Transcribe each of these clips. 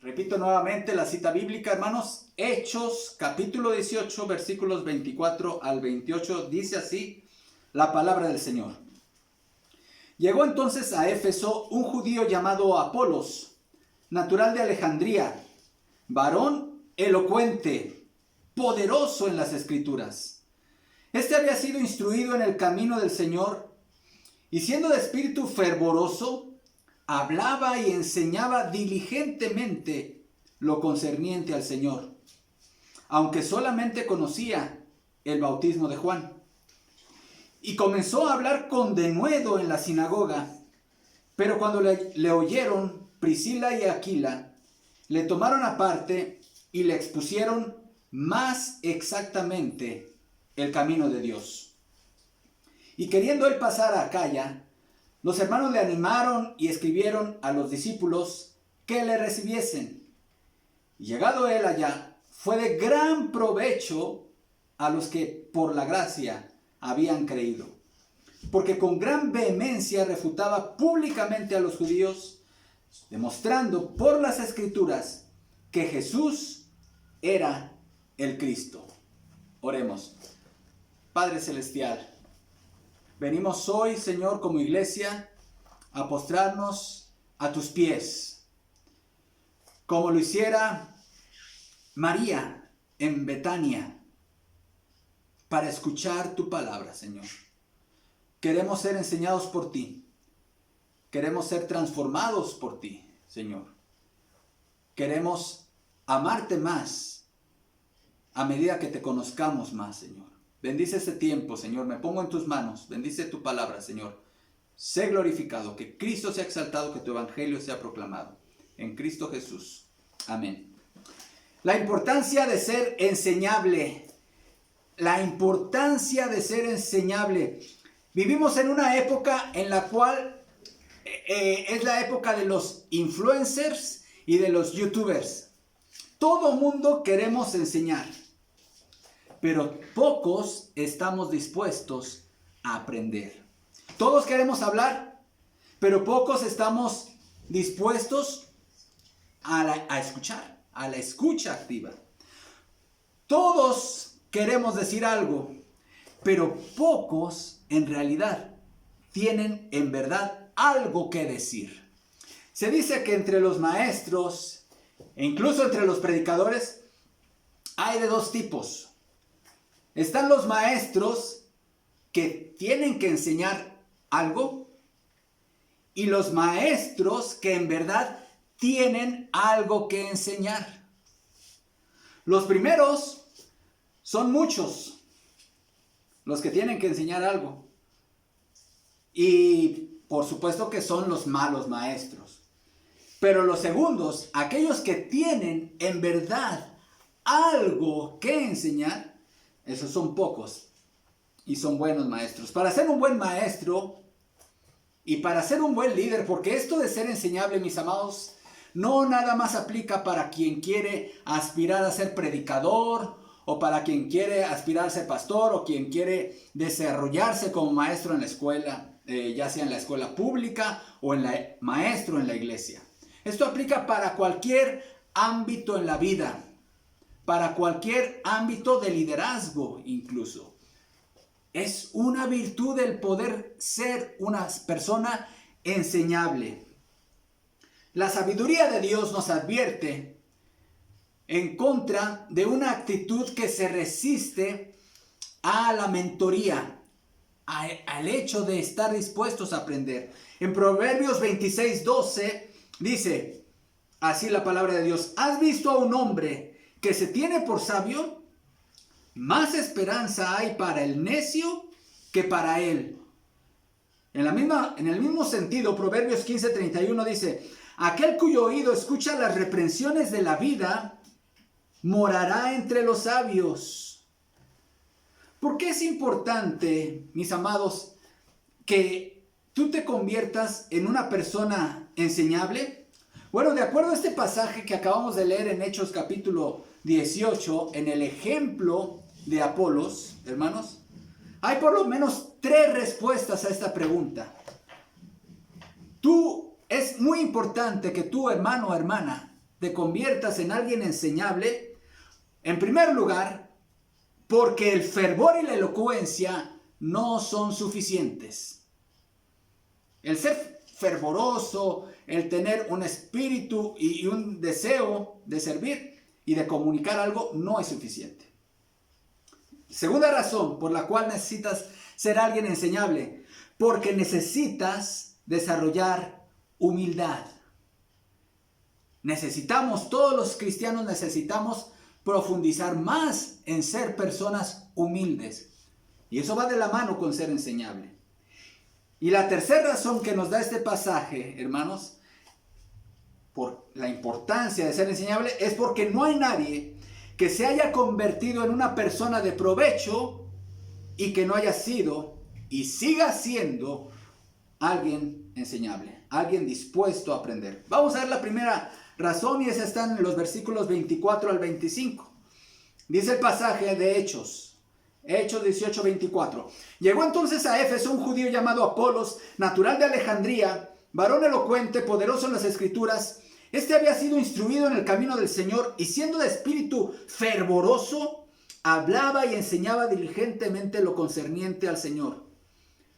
Repito nuevamente la cita bíblica, hermanos. Hechos, capítulo 18, versículos 24 al 28. Dice así la palabra del Señor. Llegó entonces a Éfeso un judío llamado Apolos, natural de Alejandría, varón elocuente, poderoso en las Escrituras. Este había sido instruido en el camino del Señor y siendo de espíritu fervoroso, hablaba y enseñaba diligentemente lo concerniente al Señor, aunque solamente conocía el bautismo de Juan. Y comenzó a hablar con denuedo en la sinagoga, pero cuando le oyeron Priscila y Aquila, le tomaron aparte y le expusieron más exactamente el camino de Dios. Y queriendo él pasar a Acaya, los hermanos le animaron y escribieron a los discípulos que le recibiesen. Y llegado él allá, fue de gran provecho a los que por la gracia habían creído, porque con gran vehemencia refutaba públicamente a los judíos, demostrando por las Escrituras que Jesús era el Cristo. Oremos. Padre Celestial, venimos hoy, Señor, como iglesia, a postrarnos a tus pies, como lo hiciera María en Betania, para escuchar tu palabra, Señor. Queremos ser enseñados por ti. Queremos ser transformados por ti, Señor. Queremos amarte más a medida que te conozcamos más, Señor. Bendice este tiempo, Señor. Me pongo en tus manos. Bendice tu palabra, Señor. Sé glorificado, que Cristo sea exaltado, que tu evangelio sea proclamado. En Cristo Jesús. Amén. La importancia de ser enseñable. La importancia de ser enseñable. Vivimos en una época en la cual es la época de los influencers y de los youtubers. Todo mundo queremos enseñar, pero pocos estamos dispuestos a aprender. Todos queremos hablar, pero pocos estamos dispuestos a escuchar, a la escucha activa. Todos queremos decir algo, pero pocos en realidad tienen en verdad algo que decir. Se dice que entre los maestros e incluso entre los predicadores hay de dos tipos. Están los maestros que tienen que enseñar algo y los maestros que en verdad tienen algo que enseñar. Los primeros son muchos, los que tienen que enseñar algo. Y por supuesto que son los malos maestros. Pero los segundos, aquellos que tienen en verdad algo que enseñar, esos son pocos y son buenos maestros. Para ser un buen maestro y para ser un buen líder, porque esto de ser enseñable, mis amados, no nada más aplica para quien quiere aspirar a ser predicador, o para quien quiere aspirar a ser pastor, o quien quiere desarrollarse como maestro en la escuela, ya sea en la escuela pública o maestro en la iglesia. Esto aplica para cualquier ámbito en la vida, para cualquier ámbito de liderazgo incluso. Es una virtud el poder ser una persona enseñable. La sabiduría de Dios nos advierte en contra de una actitud que se resiste a la mentoría, al hecho de estar dispuestos a aprender. En Proverbios 26:12 dice así la palabra de Dios: ¿has visto a un hombre que se tiene por sabio? Más esperanza hay para el necio que para él. En el mismo sentido, Proverbios 15:31 dice: aquel cuyo oído escucha las reprensiones de la vida morará entre los sabios. ¿Por qué es importante, mis amados, que tú te conviertas en una persona enseñable? Bueno, de acuerdo a este pasaje que acabamos de leer en Hechos capítulo 18, en el ejemplo de Apolos, hermanos, hay por lo menos 3 respuestas a esta pregunta. Es muy importante que tú, hermano o hermana, te conviertas en alguien enseñable, en primer lugar, porque el fervor y la elocuencia no son suficientes. El ser fervoroso, el tener un espíritu y un deseo de servir y de comunicar algo no es suficiente. Segunda razón por la cual necesitas ser alguien enseñable, porque necesitas desarrollar humildad. Todos los cristianos necesitamos profundizar más en ser personas humildes. Y eso va de la mano con ser enseñable. Y la tercera razón que nos da este pasaje, hermanos, por la importancia de ser enseñable, es porque no hay nadie que se haya convertido en una persona de provecho y que no haya sido y siga siendo alguien enseñable, alguien dispuesto a aprender. Vamos a ver la primera razón, y esa está en los versículos 24 al 25. Dice el pasaje de Hechos 18, 24. Llegó entonces a Éfeso un judío llamado Apolos, natural de Alejandría, varón elocuente, poderoso en las escrituras. Este había sido instruido en el camino del Señor, y siendo de espíritu fervoroso, hablaba y enseñaba diligentemente lo concerniente al Señor,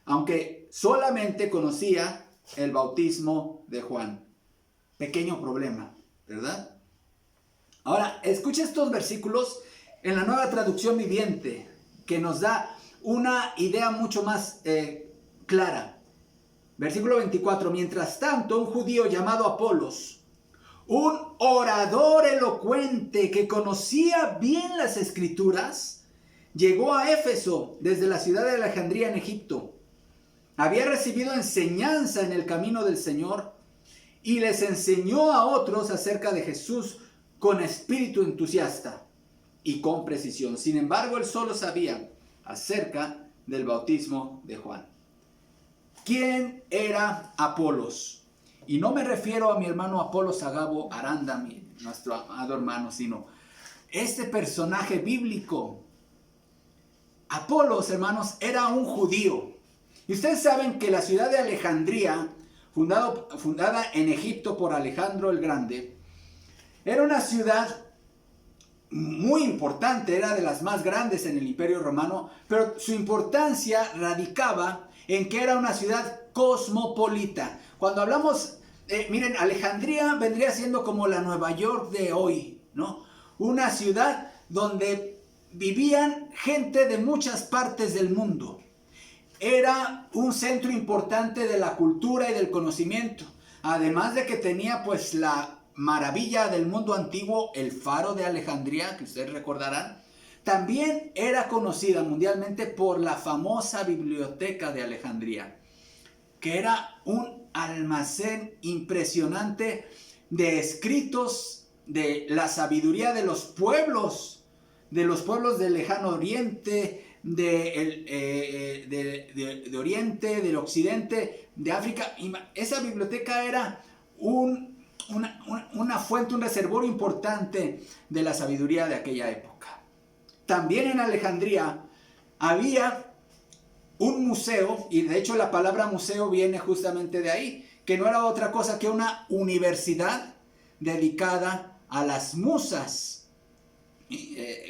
aunque solamente conocía el bautismo de Juan. Pequeño problema, ¿verdad? Ahora, escucha estos versículos en la Nueva Traducción Viviente, que nos da una idea mucho más clara. Versículo 24. Mientras tanto, un judío llamado Apolos, un orador elocuente que conocía bien las Escrituras, llegó a Éfeso desde la ciudad de Alejandría en Egipto. Había recibido enseñanza en el camino del Señor y les enseñó a otros acerca de Jesús con espíritu entusiasta y con precisión. Sin embargo, él solo sabía acerca del bautismo de Juan. ¿Quién era Apolos? Y no me refiero a mi hermano Apolos Agabo Aranda, nuestro amado hermano, sino este personaje bíblico. Apolos, hermanos, era un judío. Y ustedes saben que la ciudad de Alejandría, fundada en Egipto por Alejandro el Grande, era una ciudad muy importante, era de las más grandes en el Imperio Romano, pero su importancia radicaba en que era una ciudad cosmopolita. Cuando hablamos, miren, Alejandría vendría siendo como la Nueva York de hoy, ¿no? Una ciudad donde vivían gente de muchas partes del mundo. Era un centro importante de la cultura y del conocimiento, además de que tenía pues la maravilla del mundo antiguo, el Faro de Alejandría, que ustedes recordarán. También era conocida mundialmente por la famosa Biblioteca de Alejandría, que era un almacén impresionante de escritos de la sabiduría de los pueblos del lejano oriente, de Oriente, del Occidente, de África. Esa biblioteca era una fuente, un reservorio importante de la sabiduría de aquella época. También en Alejandría había un museo, y de hecho la palabra museo viene justamente de ahí, que no era otra cosa que una universidad dedicada a las musas.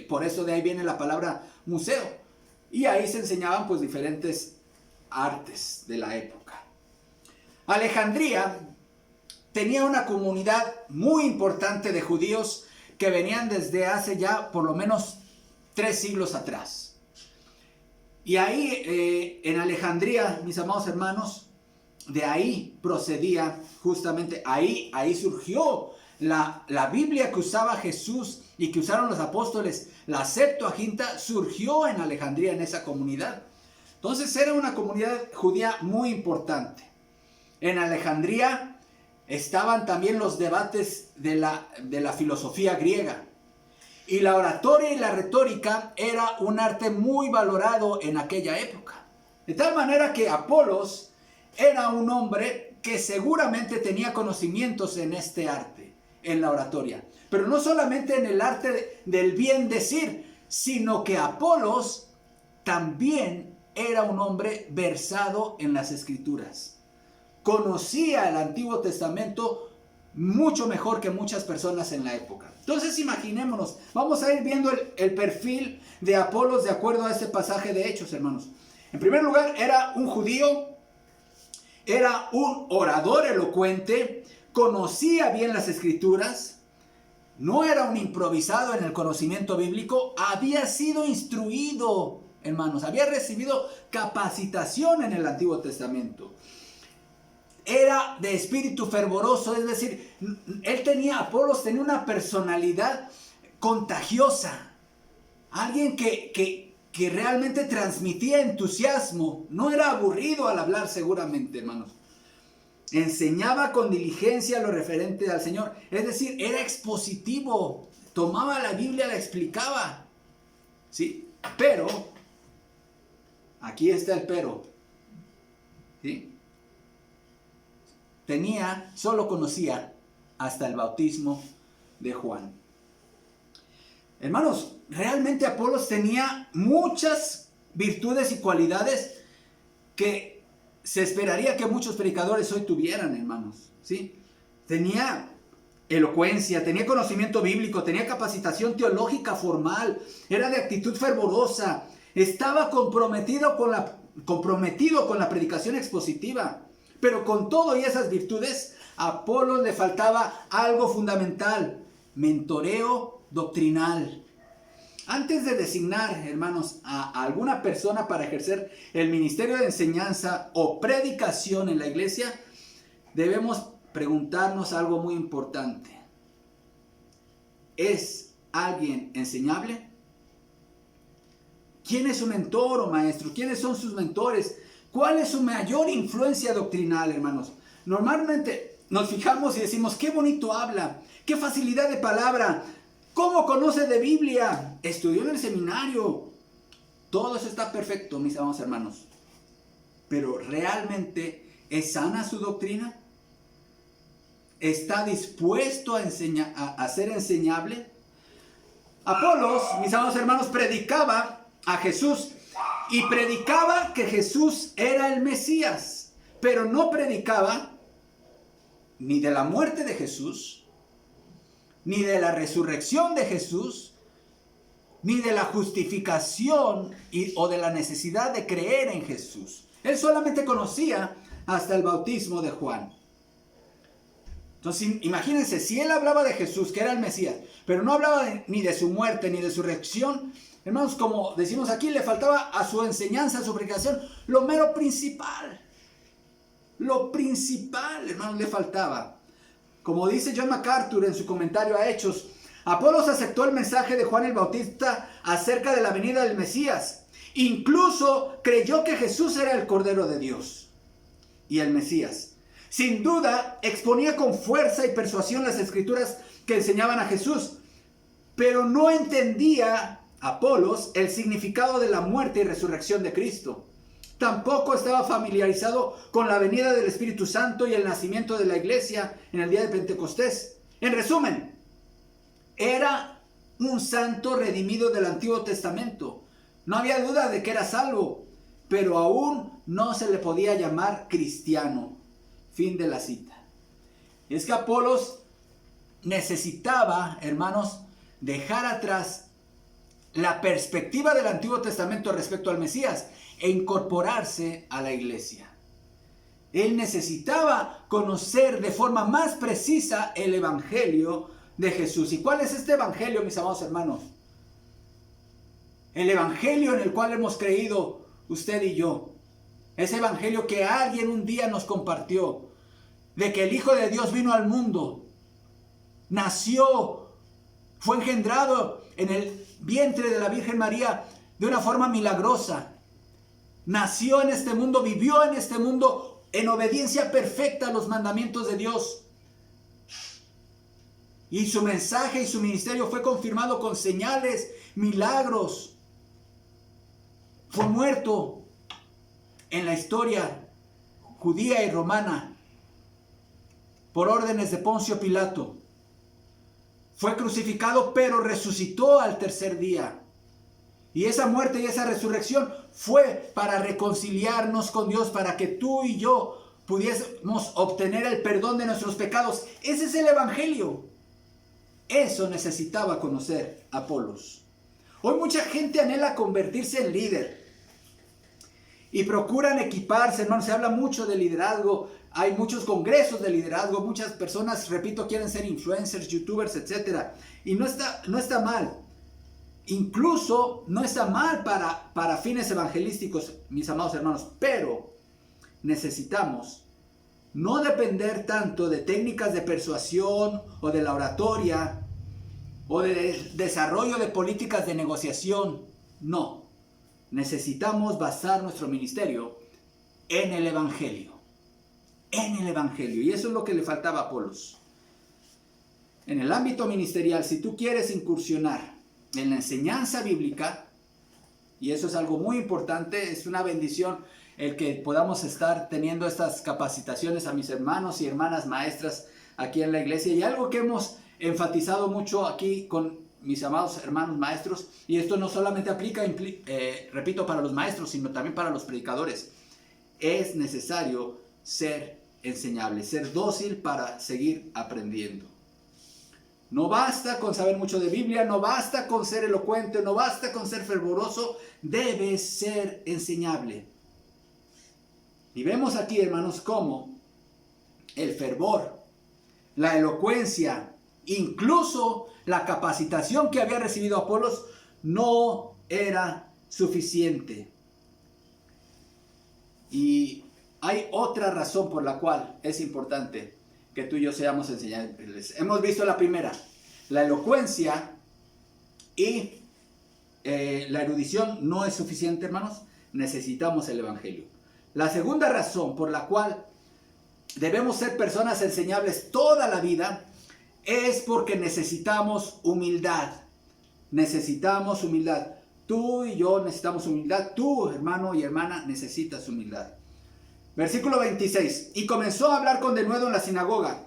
Por eso de ahí viene la palabra museo. Y ahí se enseñaban pues diferentes artes de la época. Alejandría tenía una comunidad muy importante de judíos que venían desde hace ya por lo menos 3 siglos atrás. Y ahí en Alejandría, mis amados hermanos, de ahí procedía justamente, ahí surgió la Biblia que usaba Jesús y que usaron los apóstoles. La Septuaginta surgió en Alejandría, en esa comunidad. Entonces era una comunidad judía muy importante. En Alejandría estaban también los debates de la filosofía griega. Y la oratoria y la retórica era un arte muy valorado en aquella época. De tal manera que Apolos era un hombre que seguramente tenía conocimientos en este arte, en la oratoria. Pero no solamente en el arte del bien decir, sino que Apolos también era un hombre versado en las Escrituras. Conocía el Antiguo Testamento mucho mejor que muchas personas en la época. Entonces imaginémonos, vamos a ir viendo el perfil de Apolos de acuerdo a este pasaje de Hechos, hermanos. En primer lugar, era un judío, era un orador elocuente, conocía bien las escrituras, no era un improvisado en el conocimiento bíblico, había sido instruido, hermanos, había recibido capacitación en el Antiguo Testamento. Era de espíritu fervoroso, es decir, Apolos tenía una personalidad contagiosa, alguien que realmente transmitía entusiasmo, no era aburrido al hablar seguramente, hermanos. Enseñaba con diligencia lo referente al Señor, es decir, era expositivo, tomaba la Biblia, la explicaba, ¿sí? Pero, aquí está el pero, ¿sí? Solo conocía hasta el bautismo de Juan. Hermanos, realmente Apolos tenía muchas virtudes y cualidades que se esperaría que muchos predicadores hoy tuvieran, hermanos, ¿sí? Tenía elocuencia, tenía conocimiento bíblico, tenía capacitación teológica formal, era de actitud fervorosa, estaba comprometido con la predicación expositiva. Pero con todo y esas virtudes, a Apolos le faltaba algo fundamental: mentoreo doctrinal. Antes de designar, hermanos, a alguna persona para ejercer el ministerio de enseñanza o predicación en la iglesia, debemos preguntarnos algo muy importante. ¿Es alguien enseñable? ¿Quién es su mentor o maestro? ¿Quiénes son sus mentores? ¿Cuál es su mayor influencia doctrinal, hermanos? Normalmente nos fijamos y decimos, qué bonito habla, qué facilidad de palabra, cómo conoce de Biblia, estudió en el seminario. Todo eso está perfecto, mis amados hermanos. Pero ¿realmente es sana su doctrina? ¿Está dispuesto a ser enseñable? Apolos, mis amados hermanos, predicaba a Jesús. Y predicaba que Jesús era el Mesías, pero no predicaba ni de la muerte de Jesús, ni de la resurrección de Jesús, ni de la justificación o de la necesidad de creer en Jesús. Él solamente conocía hasta el bautismo de Juan. Entonces, imagínense, si él hablaba de Jesús, que era el Mesías, pero no hablaba ni de su muerte, ni de su resurrección, hermanos, como decimos aquí, le faltaba a su enseñanza, a su predicación, lo mero principal. Lo principal, hermanos, le faltaba. Como dice John MacArthur en su comentario a Hechos, Apolos aceptó el mensaje de Juan el Bautista acerca de la venida del Mesías. Incluso creyó que Jesús era el Cordero de Dios y el Mesías. Sin duda, exponía con fuerza y persuasión las escrituras que enseñaban a Jesús, pero no entendía Apolos el significado de la muerte y resurrección de Cristo. Tampoco estaba familiarizado con la venida del Espíritu Santo y el nacimiento de la iglesia en el día de Pentecostés. En resumen, era un santo redimido del Antiguo Testamento. No había duda de que era salvo, pero aún no se le podía llamar cristiano. Fin de la cita. Y es que Apolos necesitaba, hermanos, dejar atrás la perspectiva del Antiguo Testamento respecto al Mesías e incorporarse a la iglesia. Él necesitaba conocer de forma más precisa el Evangelio de Jesús. ¿Y cuál es este Evangelio, mis amados hermanos? El Evangelio en el cual hemos creído usted y yo. Ese Evangelio que alguien un día nos compartió, de que el Hijo de Dios vino al mundo, nació, fue engendrado en el vientre de la Virgen María de una forma milagrosa. Nació en este mundo, vivió en este mundo en obediencia perfecta a los mandamientos de Dios. Y su mensaje y su ministerio fue confirmado con señales, milagros. Fue muerto en la historia judía y romana por órdenes de Poncio Pilato. Fue crucificado, pero resucitó al tercer día. Y esa muerte y esa resurrección fue para reconciliarnos con Dios, para que tú y yo pudiésemos obtener el perdón de nuestros pecados. Ese es el evangelio. Eso necesitaba conocer Apolos. Hoy mucha gente anhela convertirse en líder y procuran equiparse, hermanos. Se habla mucho de liderazgo, hay muchos congresos de liderazgo, muchas personas, repito, quieren ser influencers, youtubers, etc. Y no está mal. Incluso no está mal para fines evangelísticos, mis amados hermanos, pero necesitamos no depender tanto de técnicas de persuasión o de la oratoria o de desarrollo de políticas de negociación. No, necesitamos basar nuestro ministerio en el evangelio. En el evangelio. Y eso es lo que le faltaba a Apolos. En el ámbito ministerial, si tú quieres incursionar en la enseñanza bíblica, y eso es algo muy importante, es una bendición el que podamos estar teniendo estas capacitaciones a mis hermanos y hermanas maestras aquí en la iglesia. Y algo que hemos enfatizado mucho aquí con mis amados hermanos maestros, y esto no solamente aplica, repito, para los maestros, sino también para los predicadores, es necesario ser enseñable, ser dócil para seguir aprendiendo. No basta con saber mucho de Biblia, no basta con ser elocuente, no basta con ser fervoroso, debes ser enseñable. Y vemos aquí, hermanos, cómo el fervor, la elocuencia, incluso la capacitación que había recibido Apolos no era suficiente. Y hay otra razón por la cual es importante que tú y yo seamos enseñables. Hemos visto la primera, la elocuencia y la erudición no es suficiente, hermanos. Necesitamos el evangelio. La segunda razón por la cual debemos ser personas enseñables toda la vida es porque necesitamos humildad. Necesitamos humildad. Tú y yo necesitamos humildad. Tú, hermano y hermana, necesitas humildad. Versículo 26. Y comenzó a hablar con denuedo en la sinagoga.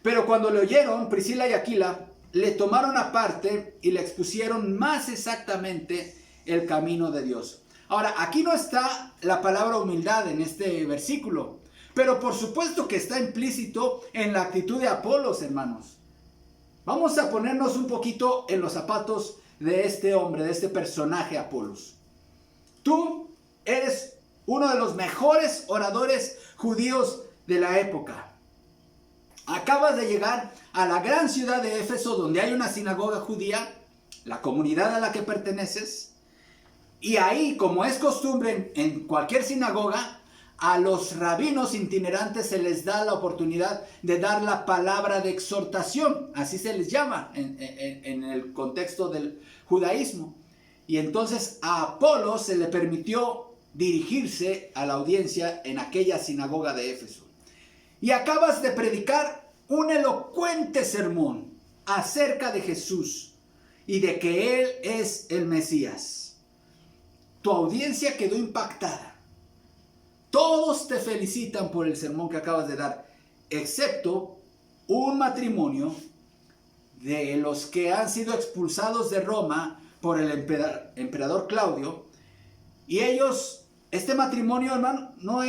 Pero cuando le oyeron, Priscila y Aquila le tomaron aparte y le expusieron más exactamente el camino de Dios. Ahora, aquí no está la palabra humildad en este versículo, pero por supuesto que está implícito en la actitud de Apolos, hermanos. Vamos a ponernos un poquito en los zapatos de este hombre, de este personaje Apolos. Tú eres uno de los mejores oradores judíos de la época. Acabas de llegar a la gran ciudad de Éfeso, donde hay una sinagoga judía, la comunidad a la que perteneces. Y ahí, como es costumbre en cualquier sinagoga, a los rabinos itinerantes se les da la oportunidad de dar la palabra de exhortación. Así se les llama en el contexto del judaísmo. Y entonces a Apolos se le permitió dirigirse a la audiencia en aquella sinagoga de Éfeso. Y acabas de predicar un elocuente sermón acerca de Jesús y de que Él es el Mesías. Tu audiencia quedó impactada. Todos te felicitan por el sermón que acabas de dar, excepto un matrimonio de los que han sido expulsados de Roma por el emperador Claudio. Y ellos, este matrimonio, hermano, no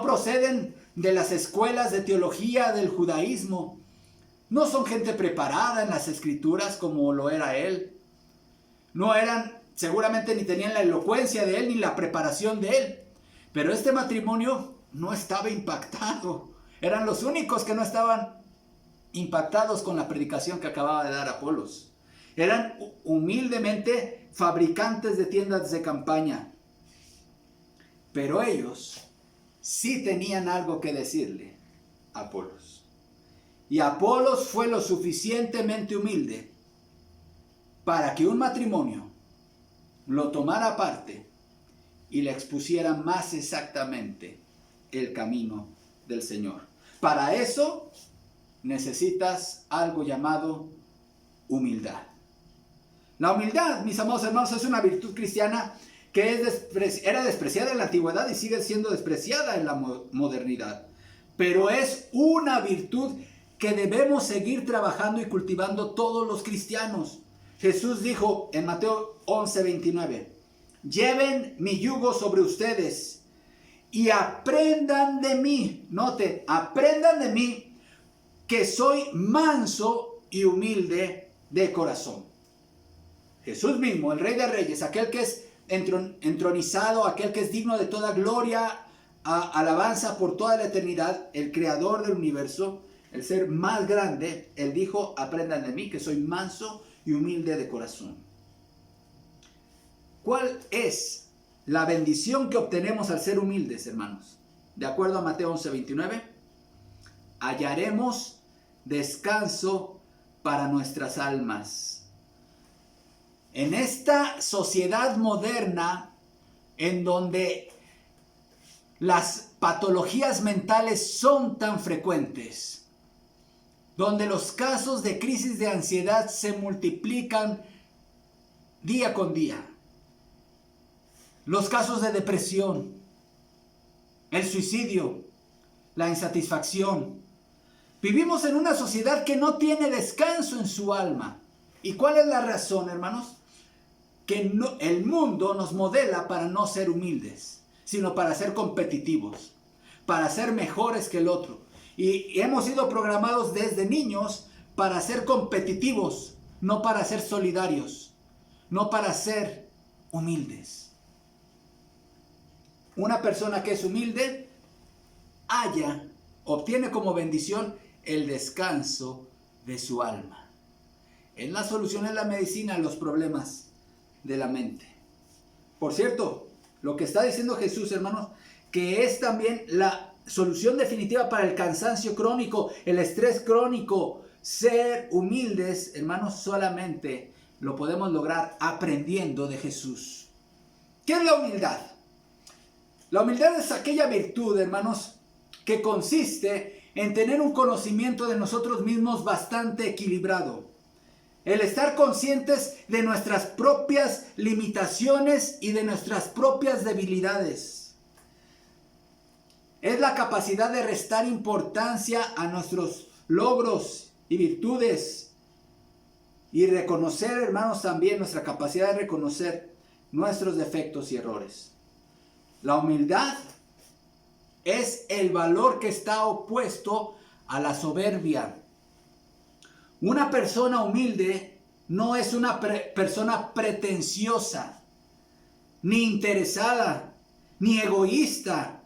proceden de las escuelas de teología del judaísmo. No son gente preparada en las escrituras como lo era él. No eran, seguramente ni tenían la elocuencia de él ni la preparación de él. Pero este matrimonio no estaba impactado. Eran los únicos que no estaban impactados con la predicación que acababa de dar Apolos. Eran humildemente fabricantes de tiendas de campaña. Pero ellos sí tenían algo que decirle a Apolos. Y Apolos fue lo suficientemente humilde para que un matrimonio lo tomara aparte y le expusiera más exactamente el camino del Señor. Para eso necesitas algo llamado humildad. La humildad, mis amados hermanos, es una virtud cristiana que era despreciada en la antigüedad y sigue siendo despreciada en la modernidad. Pero es una virtud que debemos seguir trabajando y cultivando todos los cristianos. Jesús dijo en Mateo 11:29, lleven mi yugo sobre ustedes y aprendan de mí. Noten, aprendan de mí que soy manso y humilde de corazón. Jesús mismo, el Rey de Reyes, aquel que es entronizado, aquel que es digno de toda gloria, alabanza por toda la eternidad, el creador del universo, el ser más grande, él dijo, aprendan de mí que soy manso y humilde de corazón. ¿Cuál es la bendición que obtenemos al ser humildes, hermanos? De acuerdo a Mateo 11:29, hallaremos descanso para nuestras almas. En esta sociedad moderna, en donde las patologías mentales son tan frecuentes, donde los casos de crisis de ansiedad se multiplican día con día, los casos de depresión, el suicidio, la insatisfacción. Vivimos en una sociedad que no tiene descanso en su alma. ¿Y cuál es la razón, hermanos? Que el mundo nos modela para no ser humildes, sino para ser competitivos, para ser mejores que el otro. Y hemos sido programados desde niños para ser competitivos, no para ser solidarios, no para ser humildes. Una persona que es humilde obtiene como bendición el descanso de su alma. Es la solución, es la medicina a los problemas de la mente. Por cierto, lo que está diciendo Jesús, hermanos, que es también la solución definitiva para el cansancio crónico, el estrés crónico. Ser humildes, hermanos, solamente lo podemos lograr aprendiendo de Jesús. ¿Qué es la humildad? La humildad es aquella virtud, hermanos, que consiste en tener un conocimiento de nosotros mismos bastante equilibrado. El estar conscientes de nuestras propias limitaciones y de nuestras propias debilidades. Es la capacidad de restar importancia a nuestros logros y virtudes. Y reconocer, hermanos, también nuestra capacidad de reconocer nuestros defectos y errores. La humildad es el valor que está opuesto a la soberbia. Una persona humilde no es una persona pretenciosa, ni interesada, ni egoísta,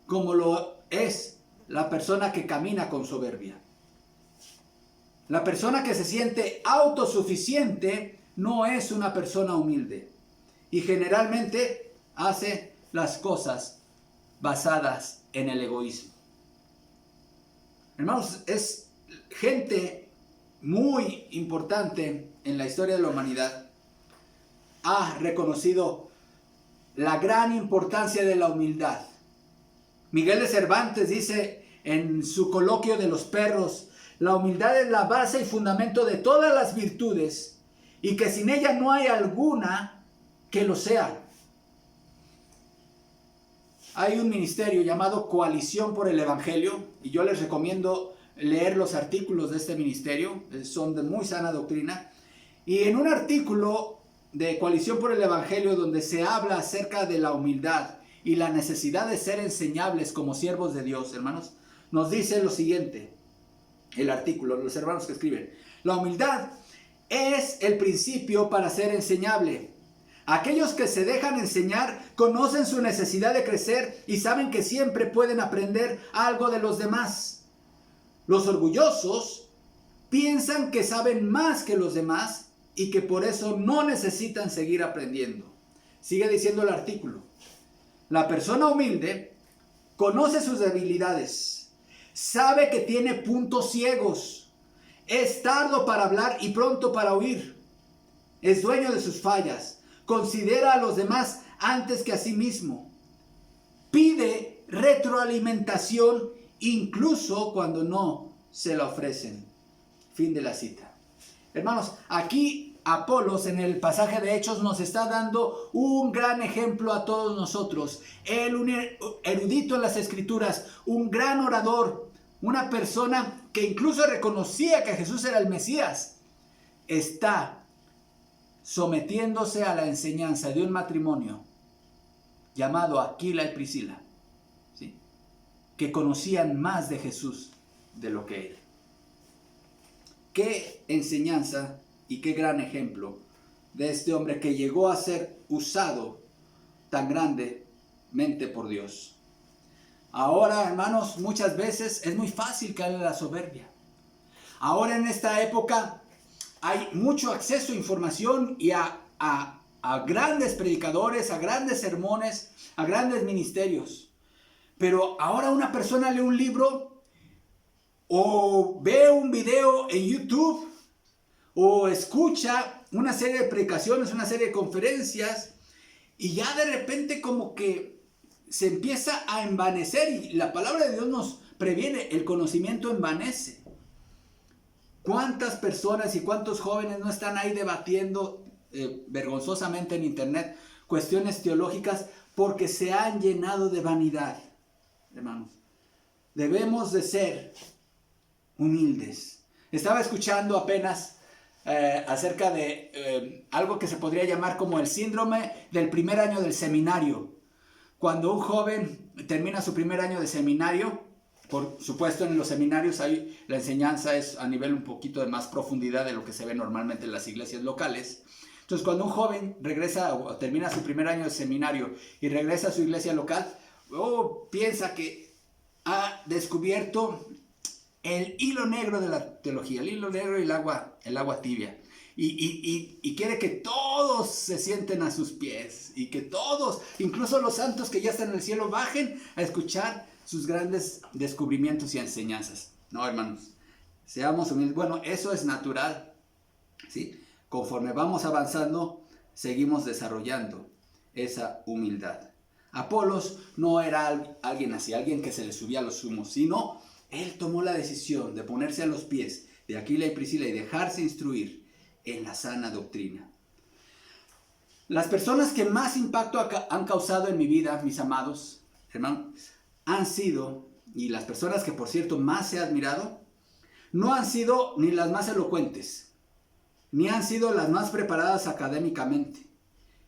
como lo es la persona que camina con soberbia. La persona que se siente autosuficiente no es una persona humilde y generalmente hace las cosas basadas en el egoísmo. Hermanos, es gente muy importante en la historia de la humanidad. Ha reconocido la gran importancia de la humildad. Miguel de Cervantes dice en su Coloquio de los Perros: la humildad es la base y fundamento de todas las virtudes, y que sin ella no hay alguna que lo sea. Hay un ministerio llamado Coalición por el Evangelio, y yo les recomiendo leer los artículos de este ministerio, son de muy sana doctrina. Y en un artículo de Coalición por el Evangelio, donde se habla acerca de la humildad y la necesidad de ser enseñables como siervos de Dios, hermanos, nos dice lo siguiente, el artículo, los hermanos que escriben: la humildad es el principio para ser enseñable. Aquellos que se dejan enseñar conocen su necesidad de crecer y saben que siempre pueden aprender algo de los demás. Los orgullosos piensan que saben más que los demás y que por eso no necesitan seguir aprendiendo. Sigue diciendo el artículo: la persona humilde conoce sus debilidades, sabe que tiene puntos ciegos, es tardo para hablar y pronto para oír, es dueño de sus fallas, considera a los demás antes que a sí mismo, pide retroalimentación incluso cuando no se la ofrecen. Fin de la cita. Hermanos, aquí Apolos en el pasaje de Hechos nos está dando un gran ejemplo a todos nosotros. Él, un erudito en las Escrituras, un gran orador, una persona que incluso reconocía que Jesús era el Mesías, está sometiéndose a la enseñanza de un matrimonio llamado Aquila y Priscila. que conocían más de Jesús de lo que él. Qué enseñanza y qué gran ejemplo de este hombre que llegó a ser usado tan grandemente por Dios. Ahora, hermanos, muchas veces es muy fácil caer en la soberbia. Ahora en esta época hay mucho acceso a información y a grandes predicadores, a grandes sermones, a grandes ministerios. Pero ahora una persona lee un libro o ve un video en YouTube o escucha una serie de predicaciones, una serie de conferencias y ya de repente como que se empieza a envanecer, y la palabra de Dios nos previene, el conocimiento envanece. ¿Cuántas personas y cuántos jóvenes no están ahí debatiendo vergonzosamente en internet cuestiones teológicas porque se han llenado de vanidad? Hermanos, debemos de ser humildes. Estaba escuchando apenas acerca de algo que se podría llamar como el síndrome del primer año del seminario. Cuando un joven termina su primer año de seminario, por supuesto en los seminarios ahí la enseñanza es a nivel un poquito de más profundidad de lo que se ve normalmente en las iglesias locales. Entonces cuando un joven regresa o termina su primer año de seminario y regresa a su iglesia local, piensa que ha descubierto el hilo negro de la teología, el hilo negro y el agua tibia. Y quiere que todos se sienten a sus pies y que todos, incluso los santos que ya están en el cielo, bajen a escuchar sus grandes descubrimientos y enseñanzas. No, hermanos, seamos humildes. Bueno, eso es natural, ¿sí? Conforme vamos avanzando, seguimos desarrollando esa humildad. Apolos no era alguien así, alguien que se le subía a los humos, sino él tomó la decisión de ponerse a los pies de Aquila y Priscila y dejarse instruir en la sana doctrina. Las personas que más impacto han causado en mi vida, mis amados hermanos, han sido, y las personas que por cierto más he admirado, no han sido ni las más elocuentes, ni han sido las más preparadas académicamente,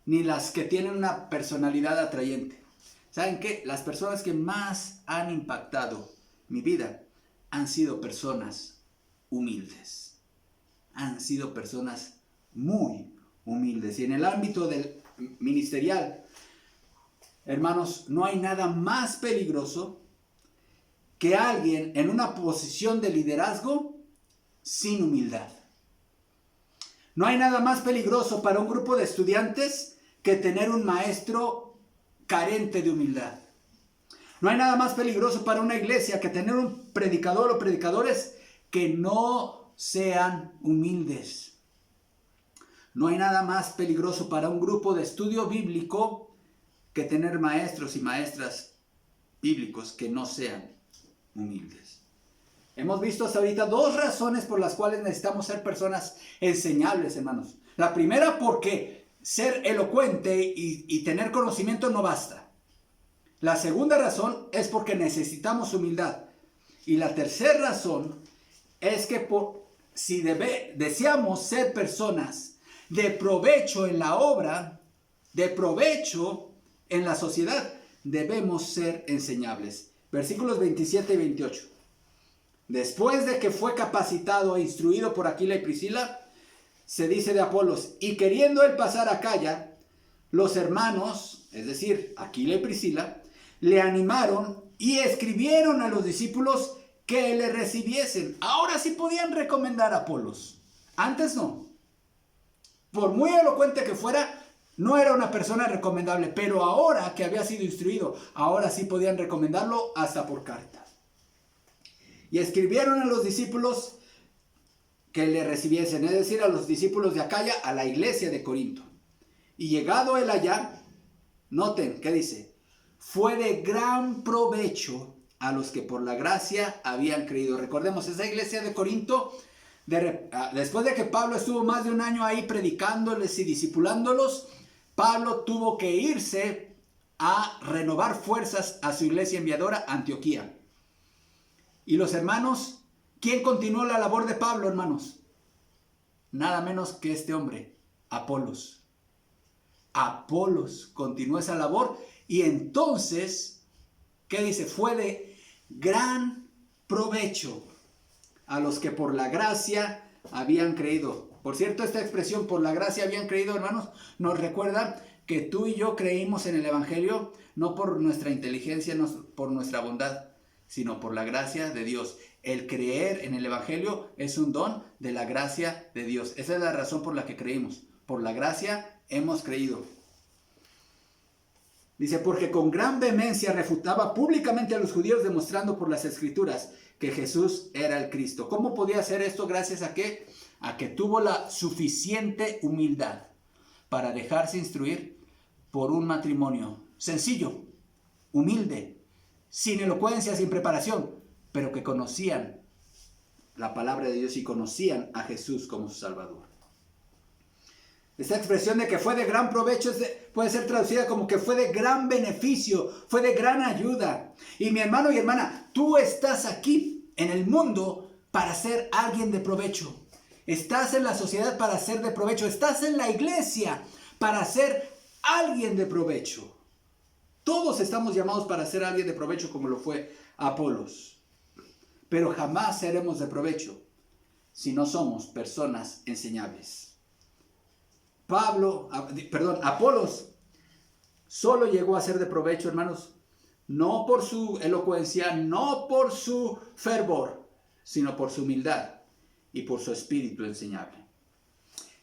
ni las que tienen una personalidad atrayente. ¿Saben qué? Las personas que más han impactado mi vida han sido personas humildes. Han sido personas muy humildes. Y en el ámbito del ministerial, hermanos, no hay nada más peligroso que alguien en una posición de liderazgo sin humildad. No hay nada más peligroso para un grupo de estudiantes que tener un maestro carente de humildad. No hay nada más peligroso para una iglesia que tener un predicador o predicadores que no sean humildes. No hay nada más peligroso para un grupo de estudio bíblico que tener maestros y maestras bíblicos que no sean humildes. Hemos visto hasta ahorita dos razones por las cuales necesitamos ser personas enseñables, hermanos. La primera, porque ser elocuente y tener conocimiento no basta. La segunda razón es porque necesitamos humildad. Y la tercera razón es que si deseamos ser personas de provecho en la obra, de provecho en la sociedad, debemos ser enseñables. Versículos 27 y 28. Después de que fue capacitado e instruido por Aquila y Priscila, se dice de Apolos, y queriendo él pasar a Acaya, los hermanos, es decir, Aquila y Priscila, le animaron y escribieron a los discípulos que le recibiesen. Ahora sí podían recomendar a Apolos. Antes no. Por muy elocuente que fuera, no era una persona recomendable. Pero ahora que había sido instruido, ahora sí podían recomendarlo hasta por carta. Y escribieron a los discípulos que le recibiesen, es decir, a los discípulos de Acaya, a la iglesia de Corinto. Y llegado él allá, noten, ¿qué dice? Fue de gran provecho a los que por la gracia habían creído. Recordemos, esa iglesia de Corinto, después de que Pablo estuvo más de un año ahí predicándoles y discipulándolos, Pablo tuvo que irse a renovar fuerzas a su iglesia enviadora, Antioquía. Y los hermanos, ¿quién continuó la labor de Pablo, hermanos? Nada menos que este hombre, Apolos. Apolos continuó esa labor y entonces, ¿qué dice? Fue de gran provecho a los que por la gracia habían creído. Por cierto, esta expresión, por la gracia habían creído, hermanos, nos recuerda que tú y yo creímos en el Evangelio no por nuestra inteligencia, no por nuestra bondad, sino por la gracia de Dios. El creer en el Evangelio es un don de la gracia de Dios. Esa es la razón por la que creímos. Por la gracia hemos creído. Dice, porque con gran vehemencia refutaba públicamente a los judíos, demostrando por las Escrituras que Jesús era el Cristo. ¿Cómo podía hacer esto? Gracias a qué? A que tuvo la suficiente humildad para dejarse instruir por un matrimonio sencillo, humilde, sin elocuencia, sin preparación, pero que conocían la palabra de Dios y conocían a Jesús como su Salvador. Esta expresión de que fue de gran provecho puede ser traducida como que fue de gran beneficio, fue de gran ayuda. Y mi hermano y hermana, tú estás aquí en el mundo para ser alguien de provecho. Estás en la sociedad para ser de provecho. Estás en la iglesia para ser alguien de provecho. Todos estamos llamados para ser alguien de provecho como lo fue Apolos. Pero jamás seremos de provecho si no somos personas enseñables. Apolos solo llegó a ser de provecho, hermanos, no por su elocuencia, no por su fervor, sino por su humildad y por su espíritu enseñable.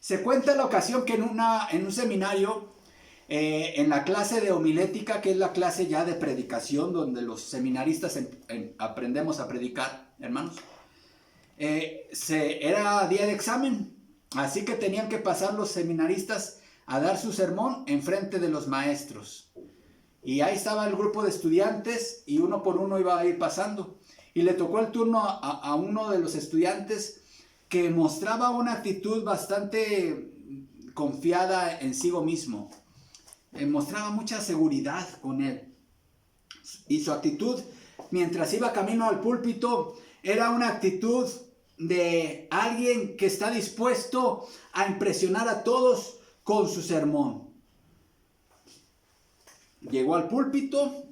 Se cuenta la ocasión que en un seminario, en la clase de homilética, que es la clase ya de predicación, donde los seminaristas aprendemos a predicar, hermanos, era día de examen. Así que tenían que pasar los seminaristas a dar su sermón en frente de los maestros. Y ahí estaba el grupo de estudiantes y uno por uno iba a ir pasando. Y le tocó el turno a uno de los estudiantes que mostraba una actitud bastante confiada en sí mismo. Mostraba mucha seguridad con él. Y su actitud, mientras iba camino al púlpito, era una actitud de alguien que está dispuesto a impresionar a todos con su sermón. Llegó al púlpito,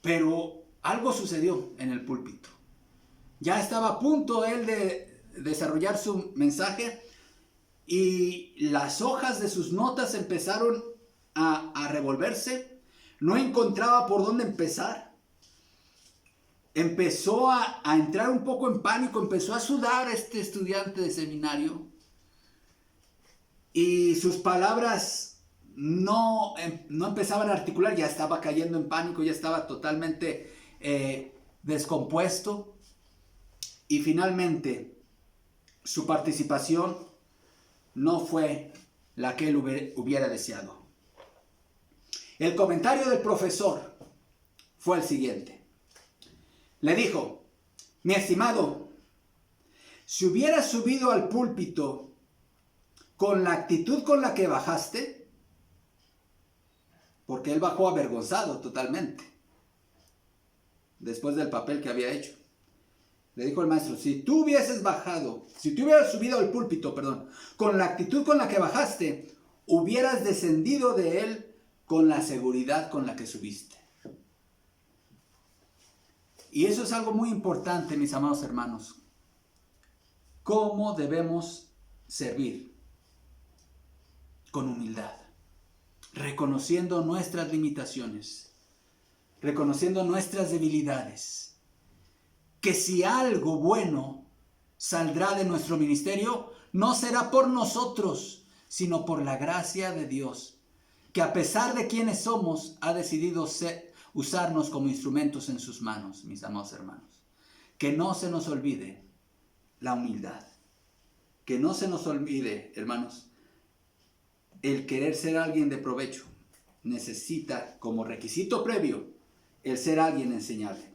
pero algo sucedió en el púlpito. Ya estaba a punto él de desarrollar su mensaje y las hojas de sus notas empezaron a revolverse. No encontraba por dónde empezar. Empezó a entrar un poco en pánico, empezó a sudar este estudiante de seminario y sus palabras no empezaban a articular, ya estaba cayendo en pánico, ya estaba totalmente descompuesto y finalmente su participación no fue la que él hubiera deseado. El comentario del profesor fue el siguiente. Le dijo, mi estimado, si hubieras subido al púlpito con la actitud con la que bajaste, porque él bajó avergonzado totalmente, después del papel que había hecho. Le dijo el maestro, si tú hubieras subido al púlpito, con la actitud con la que bajaste, hubieras descendido de él con la seguridad con la que subiste. Y eso es algo muy importante, mis amados hermanos. ¿Cómo debemos servir? Con humildad, reconociendo nuestras limitaciones, reconociendo nuestras debilidades. Que si algo bueno saldrá de nuestro ministerio, no será por nosotros, sino por la gracia de Dios, que a pesar de quienes somos, ha decidido usarnos como instrumentos en sus manos, mis amados hermanos. Que no se nos olvide la humildad. Que no se nos olvide, hermanos, el querer ser alguien de provecho. Necesita como requisito previo el ser alguien enseñable.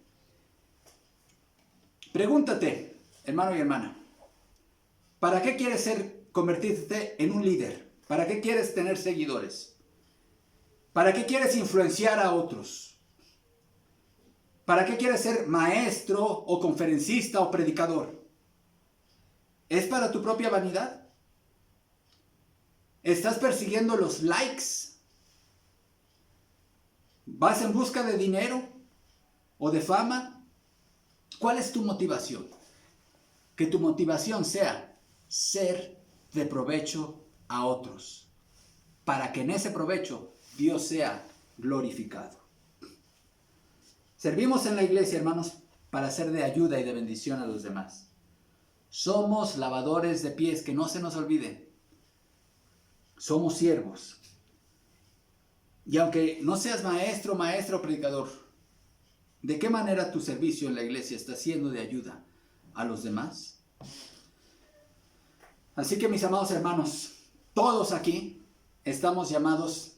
Pregúntate, hermano y hermana, ¿para qué quieres convertirte en un líder? ¿Para qué quieres tener seguidores? ¿Para qué quieres influenciar a otros? ¿Para qué quieres ser maestro o conferencista o predicador? ¿Es para tu propia vanidad? ¿Estás persiguiendo los likes? ¿Vas en busca de dinero? o de fama? ¿Cuál es tu motivación? Que tu motivación sea ser de provecho a otros, para que en ese provecho Dios sea glorificado. Servimos en la iglesia, hermanos, para ser de ayuda y de bendición a los demás. Somos lavadores de pies, que no se nos olvide. Somos siervos. Y aunque no seas maestro, maestro, predicador, ¿de qué manera tu servicio en la iglesia está siendo de ayuda a los demás? Así que, mis amados hermanos, todos aquí estamos llamados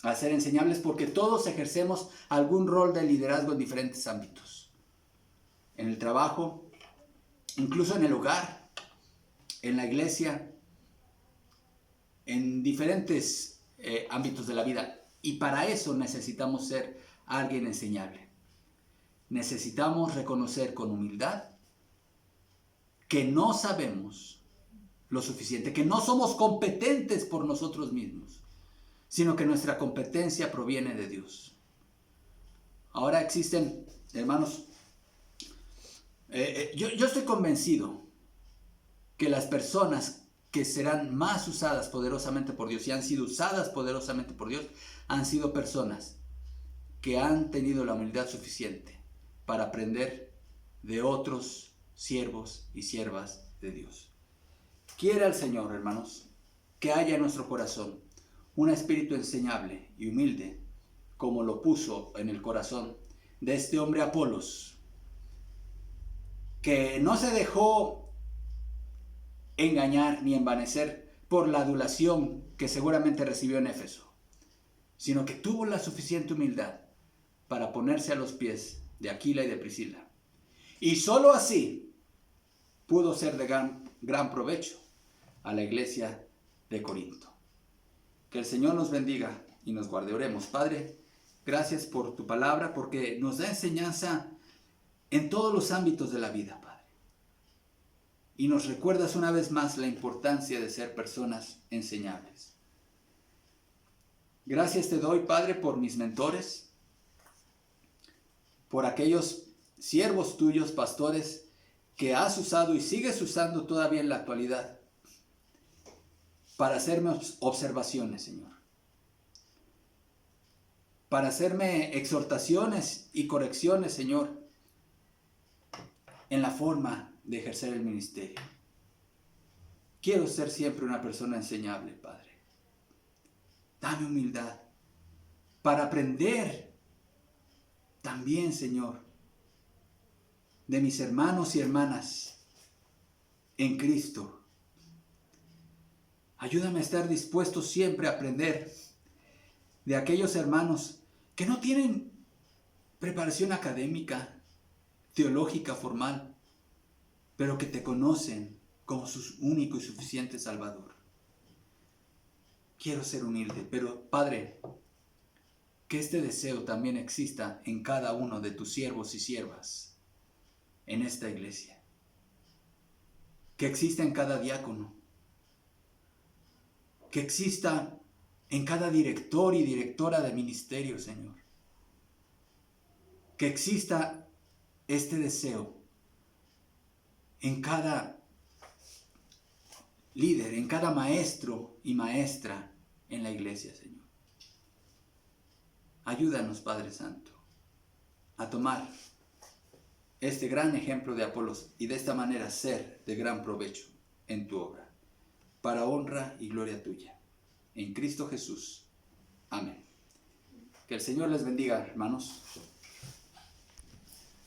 a ser enseñables, porque todos ejercemos algún rol de liderazgo en diferentes ámbitos. En el trabajo, incluso en el hogar, en la iglesia, en diferentes ámbitos de la vida. Y para eso necesitamos ser alguien enseñable. Necesitamos reconocer con humildad que no sabemos lo suficiente, que no somos competentes por nosotros mismos, sino que nuestra competencia proviene de Dios. Ahora existen, hermanos, yo estoy convencido que las personas que serán más usadas poderosamente por Dios y han sido usadas poderosamente por Dios, han sido personas que han tenido la humildad suficiente para aprender de otros siervos y siervas de Dios. Quiera el Señor, hermanos, que haya en nuestro corazón un espíritu enseñable y humilde, como lo puso en el corazón de este hombre Apolos, que no se dejó engañar ni envanecer por la adulación que seguramente recibió en Éfeso, sino que tuvo la suficiente humildad para ponerse a los pies de Aquila y de Priscila. Y sólo así pudo ser de gran provecho a la iglesia de Corinto. Que el Señor nos bendiga y nos guarde. Oremos. Padre, gracias por tu palabra, porque nos da enseñanza en todos los ámbitos de la vida, Padre. Y nos recuerdas una vez más la importancia de ser personas enseñables. Gracias te doy, Padre, por mis mentores, por aquellos siervos tuyos, pastores, que has usado y sigues usando todavía en la actualidad para hacerme observaciones, Señor. Para hacerme exhortaciones y correcciones, Señor, en la forma de ejercer el ministerio. Quiero ser siempre una persona enseñable, Padre. Dame humildad para aprender también, Señor, de mis hermanos y hermanas en Cristo. Ayúdame a estar dispuesto siempre a aprender de aquellos hermanos que no tienen preparación académica, teológica, formal, pero que te conocen como su único y suficiente Salvador. Quiero ser humilde, pero Padre, que este deseo también exista en cada uno de tus siervos y siervas en esta iglesia. Que exista en cada diácono. Que exista en cada director y directora de ministerio, Señor. Que exista este deseo en cada líder, en cada maestro y maestra en la iglesia, Señor. Ayúdanos, Padre Santo, a tomar este gran ejemplo de Apolos y de esta manera ser de gran provecho en tu obra, para honra y gloria tuya. En Cristo Jesús. Amén. Que el Señor les bendiga, hermanos.